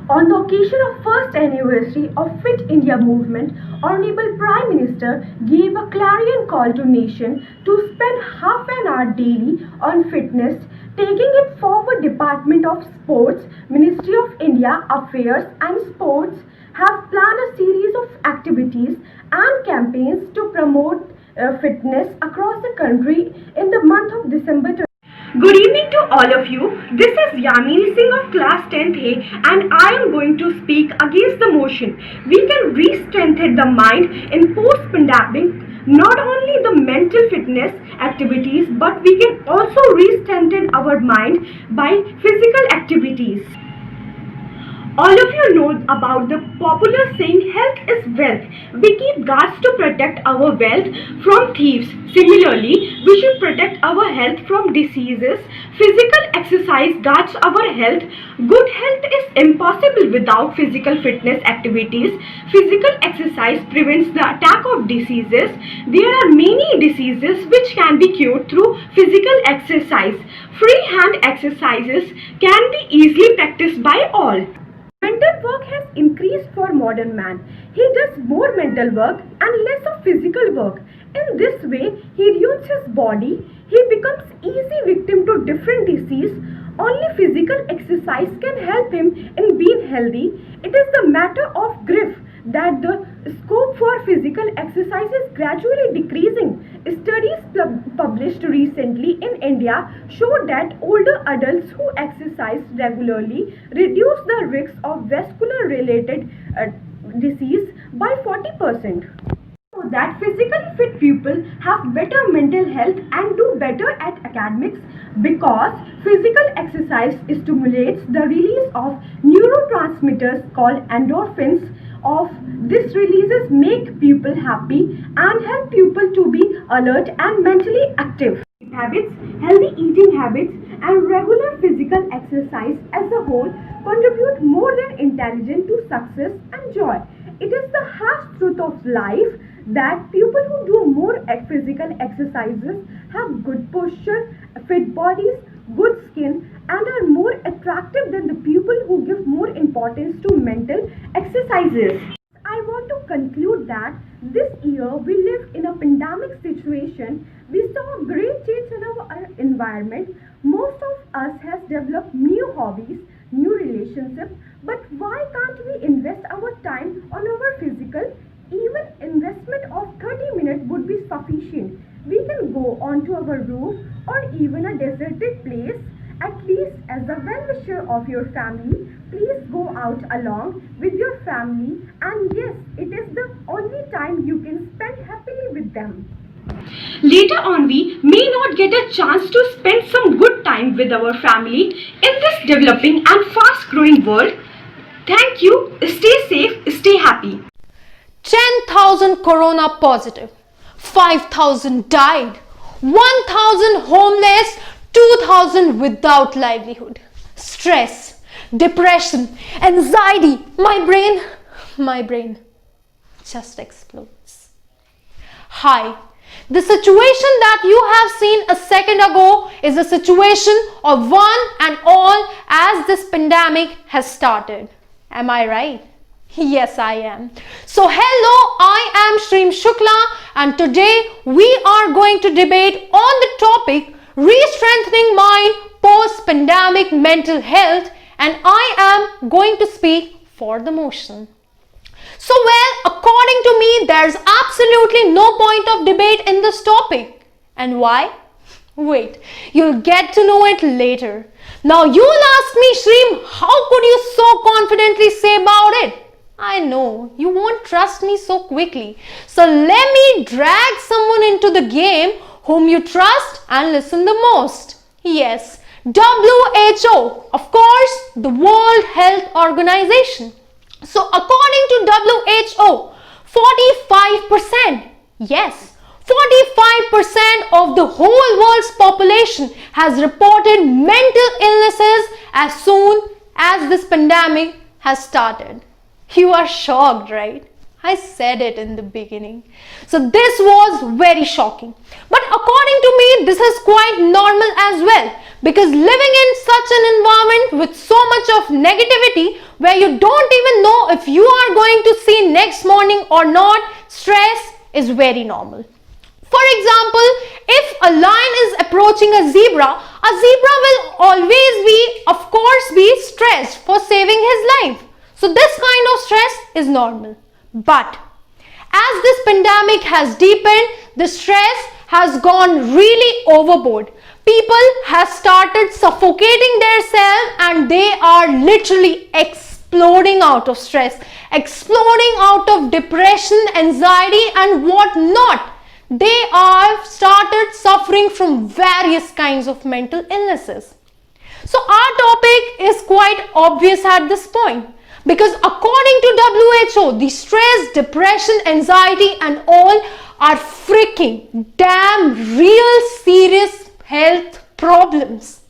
On the occasion of first anniversary of Fit India movement, Honorable Prime Minister gave a clarion call to nation to spend half an hour daily on fitness, taking it forward. Department of Sports, Ministry of India Affairs and Sports have planned a series of activities and campaigns to promote fitness across the country in the month of December. Good evening to all of you. This is Yamini Singh of class 10th A and I am going to speak against the motion. We can re-strengthen the mind in post-pandemic, not only the mental fitness activities, but we can also re-strengthen our mind by physical activities. All of you know about the popular saying health is wealth. We keep guards to protect our wealth from thieves. Similarly, we should protect our health from diseases. Physical exercise guards our health. Good health is impossible without physical fitness activities. Physical exercise prevents the attack of diseases. There are many diseases which can be cured through physical exercise. Free hand exercises can be easily practiced by all. Mental work has increased for modern man. He does more mental work and less of physical work. In this way, he ruins his body. He becomes easy victim to different disease. Only physical exercise can help him in being healthy. It is the matter of grief that the scope for physical exercise is gradually decreasing. Studies published recently in India show that older adults who exercise regularly reduce the risk of vascular related disease by 40%. So that physically fit people have better mental health and do better at academics because physical exercise stimulates the release of neurotransmitters called endorphins. Of this releases make people happy and help people to be alert and mentally active. Habits, healthy eating habits and regular physical exercise as a whole contribute more than intelligence to success and joy. It is the harsh truth of life that people who do more physical exercises have good posture, fit bodies, good skin and are more attractive than the people who give more importance to mental exercises. I want to conclude that this year we live in a pandemic situation. We saw a great change in our environment. Most of us has developed new hobbies, new relationships, but why can't we invest our time on our physical? Even investment of 30 minutes would be sufficient. We can go onto our roof or even a deserted place. At least as a well-wisher of your family, please go out along with your family and yes, it is the only time you can spend happily with them. Later on, we may not get a chance to spend some good time with our family in this developing and fast-growing world. Thank you. Stay safe, stay happy. 10,000 corona positive, 5,000 died, 1,000 homeless, 2,000 without livelihood. Stress, depression, anxiety, my brain just explodes. Hi, the situation that you have seen a second ago is a situation of one and all as this pandemic has started. Am I right? Yes, I am. So hello, I am Shreem Shukla and today we are going to debate on the topic re-strengthening mind post-pandemic mental health and I am going to speak for the motion. So well, according to me, there's absolutely no point of debate in this topic. And why? Wait, you'll get to know it later. Now you'll ask me, Shreem, how could you so confidently say about it? I know, you won't trust me so quickly. So let me drag someone into the game whom you trust and listen the most. Yes, WHO, of course, the World Health Organization. So according to WHO, 45%, yes, 45% of the whole world's population has reported mental illnesses as soon as this pandemic has started. You are shocked, right? I said it in the beginning. So this was very shocking. But according to me, this is quite normal as well. Because living in such an environment with so much of negativity where you don't even know if you are going to see next morning or not, stress is very normal. For example, if a lion is approaching a zebra will always of course be stressed for saving his life. So this kind of stress is normal. But as this pandemic has deepened, the stress has gone really overboard. People have started suffocating themselves and they are literally exploding out of stress, exploding out of depression, anxiety and what not. They are started suffering from various kinds of mental illnesses. So our topic is quite obvious at this point, because according to WHO, the stress, depression, anxiety and all are freaking damn real serious health problems.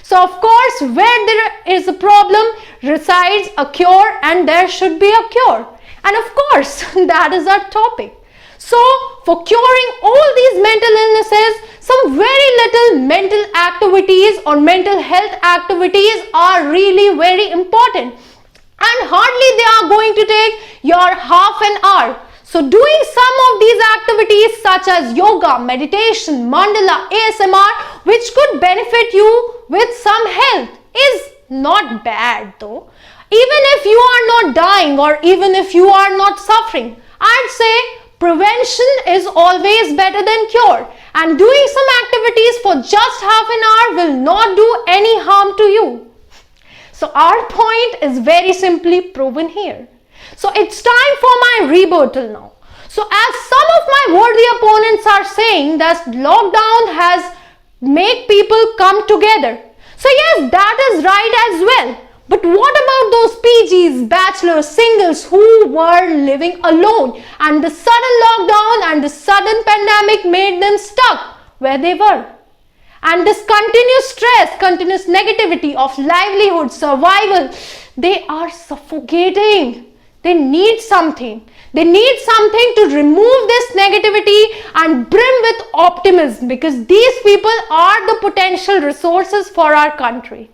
So of course, where there is a problem resides a cure, and there should be a cure. And of course, that is our topic. So for curing all these mental illnesses, some very little mental activities or mental health activities are really very important. And hardly they are going to take your half an hour. So doing some of these activities such as yoga, meditation, mandala, ASMR, which could benefit you with some health, is not bad though. Even if you are not dying or even if you are not suffering, I'd say prevention is always better than cure. And doing some activities for just half an hour will not do any harm to you. So our point is very simply proven here. So it's time for my rebuttal now. So as some of my worthy opponents are saying that lockdown has made people come together. So yes, that is right as well. But what about those PGs, bachelors, singles who were living alone and the sudden lockdown and the sudden pandemic made them stuck where they were? And this continuous stress, continuous negativity of livelihood, survival, they are suffocating. They need something. They need something to remove this negativity and brim with optimism, because these people are the potential resources for our country.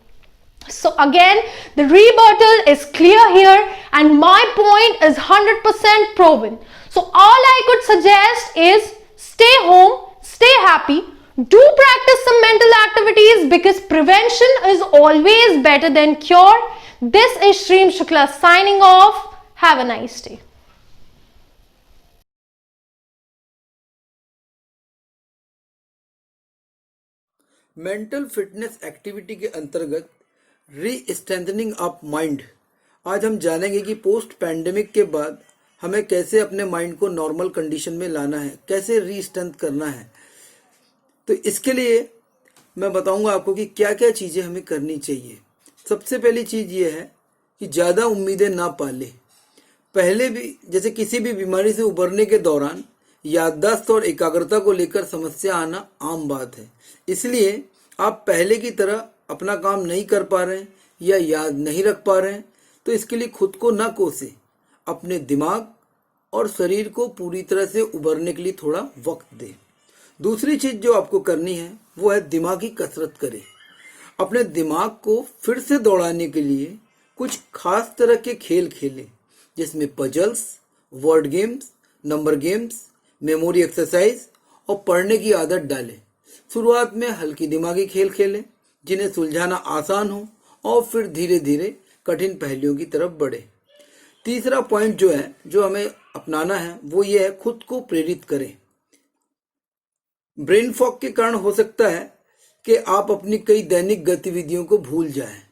So again, the rebuttal is clear here and my point is 100% proven. So all I could suggest is stay home, stay happy, do practice some mental activities, because prevention is always better than cure. This is Shreem Shukla signing off. Have a nice day. Mental fitness activity के अंतर्गत री strengthening of mind आज हम जानेंगे कि post pandemic के बाद हमें कैसे अपने माइंड को नॉर्मल कंडीशन में लाना है, कैसे री स्ट्रेंथ करना है। तो इसके लिए मैं बताऊंगा आपको कि क्या क्या चीज़ें हमें करनी चाहिए। सबसे पहली चीज़ ये है कि ज़्यादा उम्मीदें ना पाले। पहले भी जैसे किसी भी बीमारी से उबरने के दौरान याददाश्त और एकाग्रता को लेकर समस्या आना आम बात है। इसलिए आप पहले की तरह अपना काम नहीं कर पा रहे हैं या याद नहीं रख पा रहे हैं तो इसके लिए खुद को ना कोसे, अपने दिमाग और शरीर को पूरी तरह से उबरने के लिए थोड़ा वक्त दें। दूसरी चीज़ जो आपको करनी है वो है दिमागी कसरत करें। अपने दिमाग को फिर से दौड़ाने के लिए कुछ खास तरह के खेल खेलें, जिसमें puzzles, word games, number games, memory exercise और पढ़ने की आदत डालें। शुरुआत में हल्की दिमागी खेल खेलें जिन्हें सुलझाना आसान हो और फिर धीरे धीरे कठिन पहेलियों की तरफ बढ़े। तीसरा पॉइंट जो है जो हमें अपनाना है वो ये है खुद को प्रेरित करें। ब्रेन फॉग के कारण हो सकता है कि आप अपनी कई दैनिक गतिविधियों को भूल जाएं,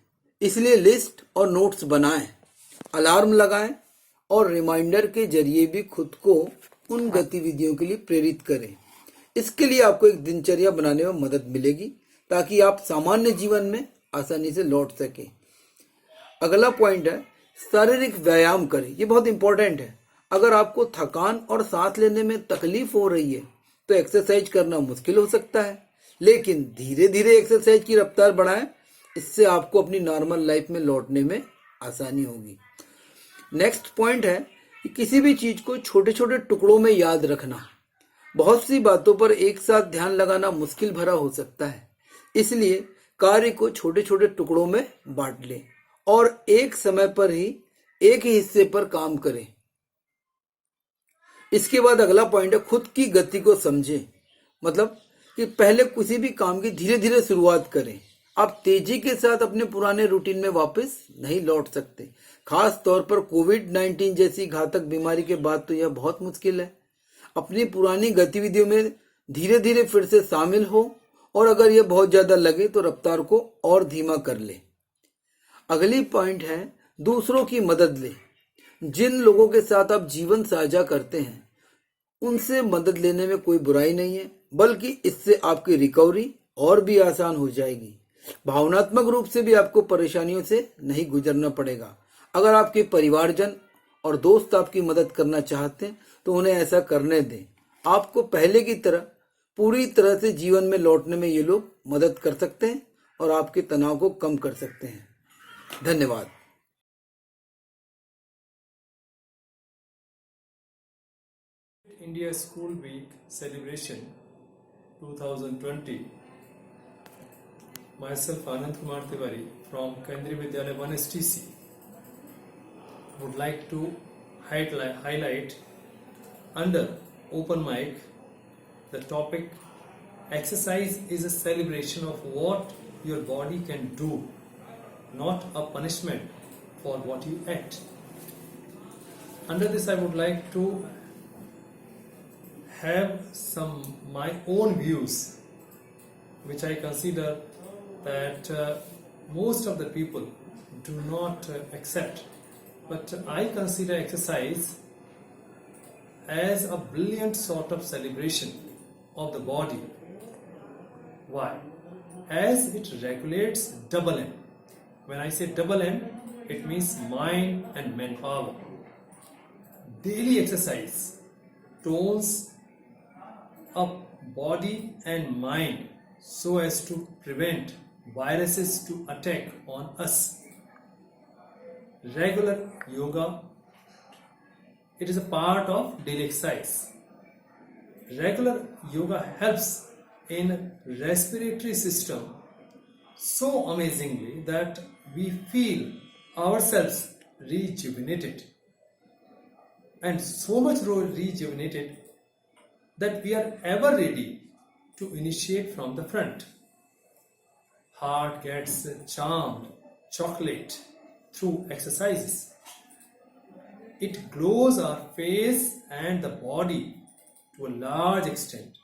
इसलिए लिस्ट और नोट्स बनाएं, अलार्म लगाएं और रिमाइंडर के जरिए भी खुद को उन गतिविधियों के लिए प्रेरित करें। इसके लिए आपको एक दिनचर्या बनाने में मदद मिलेगी ताकि आप सामान्य जीवन में आसानी से लौट सकें। अगला पॉइंट है शारीरिक व्यायाम करें। ये बहुत इंपॉर्टेंट है। अगर आपको थकान और सांस लेने में तकलीफ हो रही है तो एक्सरसाइज करना मुश्किल हो सकता है, लेकिन धीरे धीरे एक्सरसाइज की रफ्तार बढ़ाएं। इससे आपको अपनी नॉर्मल लाइफ में लौटने में आसानी होगी। नेक्स्ट पॉइंट है कि किसी भी चीज़ को छोटे छोटे टुकड़ों में याद रखना। बहुत सी बातों पर एक साथ ध्यान लगाना मुश्किल भरा हो सकता है, इसलिए कार्य को छोटे छोटे टुकड़ों में बांट लें और एक समय पर ही एक ही हिस्से पर काम करें। इसके बाद अगला पॉइंट है खुद की गति को समझें। मतलब कि पहले किसी भी काम की धीरे धीरे शुरुआत करें। आप तेजी के साथ अपने पुराने रूटीन में वापस नहीं लौट सकते। खास तौर पर कोविड-19 जैसी घातक बीमारी के बाद तो यह बहुत मुश्किल है। अपनी पुरानी गतिविधियों में धीरे धीरे फिर से शामिल हो और अगर यह बहुत ज्यादा लगे तो रफ्तार को और धीमा कर ले। अगली पॉइंट है दूसरों की मदद ले। जिन लोगों के साथ आप जीवन साझा करते हैं उनसे मदद लेने में कोई बुराई नहीं है, बल्कि इससे आपकी रिकवरी और भी आसान हो जाएगी। भावनात्मक रूप से भी आपको परेशानियों से नहीं गुजरना पड़ेगा। अगर आपके परिवारजन और दोस्त आपकी मदद करना चाहते हैं तो उन्हें ऐसा करने दें। आपको पहले की तरह पूरी तरह से जीवन में लौटने में ये लोग मदद कर सकते हैं और आपके तनाव को कम कर सकते हैं। धन्यवाद। India School Week celebration 2020. Myself Anand Kumar Tiwari from Kendriya Vidyalaya 1 STC would like to highlight under open mic the topic exercise is a celebration of what your body can do, not a punishment for what you act. Under this I would like to have some my own views which I consider that most of the people do not accept, but I consider exercise as a brilliant sort of celebration of the body. Why? As it regulates double M. When I say double M, it means mind and manpower. Daily exercise tones up body and mind so as to prevent viruses to attack on us. Regular yoga, it is a part of daily exercise. Regular yoga helps in respiratory system so amazingly that we feel ourselves rejuvenated, and so much rejuvenated that we are ever ready to initiate from the front. Heart gets charmed chocolate through exercises. It glows our face and the body to a large extent.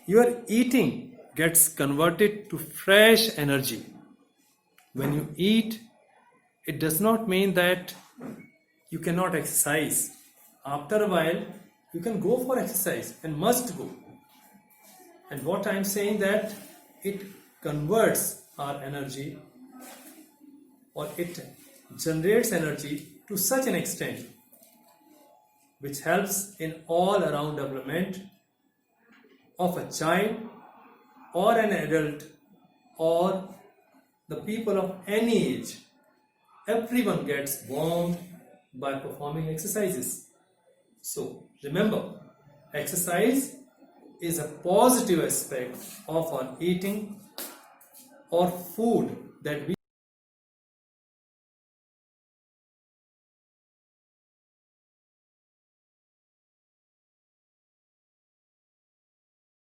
Your eating gets converted to fresh energy. When you eat, it does not mean that you cannot exercise. After a while, you can go for exercise and must go. And what I am saying that it converts our energy, or it generates energy to such an extent which helps in all around development of a child or an adult or the people of any age. Everyone gets warmed by performing exercises. So remember, exercise is a positive aspect of our eating or food that we